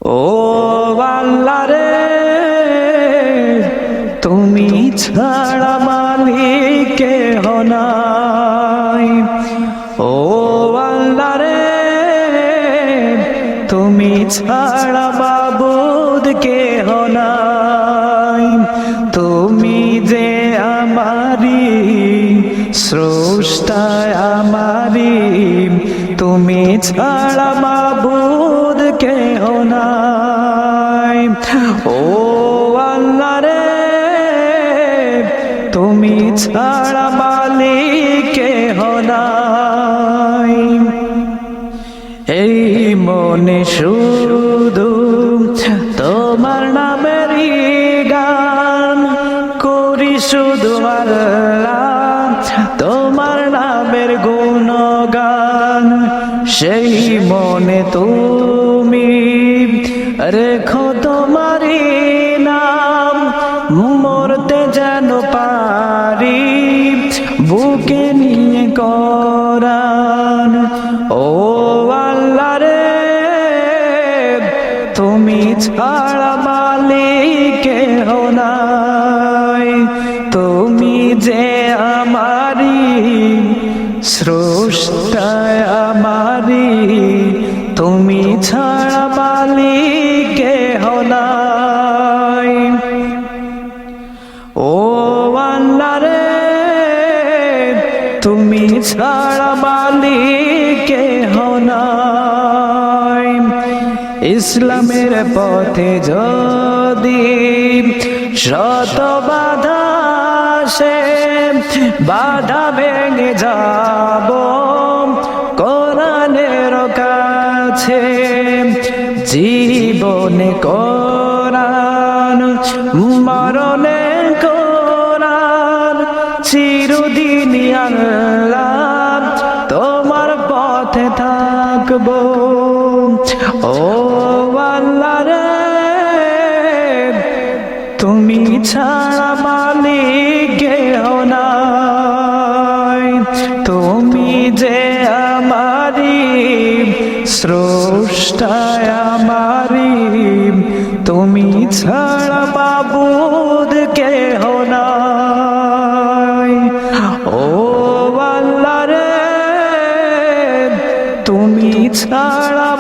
ও আল্লাহ রে, তুমি ছাড়া মালিক কেহ নাই। ও আল্লাহ রে, তুমি ছাড়া মাবুদ কেহ নাই। তুমি যে আমারি স্রষ্টা আমারি, তুমি ছাড়া মাবুদ কেহ নাই। ও আল্লাহ রে, তুমি ছাড়া মালিক কেহ নাই। এই মনে শুধু তোমার নামেরই গান করি, শুধু আল্লাহ তোমার নামের গুণগান। সেই মনে তুমি রেখো তোমারই নাম, মরতে যেন পারি বুকে নিয়ে কোরআন। ও আল্লাহ রে, তুমি ছাড়া মালিক কেহ নাই। তুমি যে আমারি স্রষ্টা আমারি, তুমি ছাড়া মালিক কেহ নাই। ও আল্লাহ রে, তুমি ছাড়া মালিক কেহ নাই। ইসলামের পথে যদি শত বাধা আসে, বাধা ভেঙে যাব কোরআনের কাছে। জীবনে কোরআন, মরণে কোরআন, চিরদিন আল্লাহ তোমার পথে থাকবো। ও আল্লাহ রে, তুমি ছাড়া মালিক কেহ নাই। তুমি যে আমারি স্রষ্টা আমারি, তুমি ছাড়া মাবুদ কেহ নাই। ও আল্লাহ রে, তুমি ছাড়া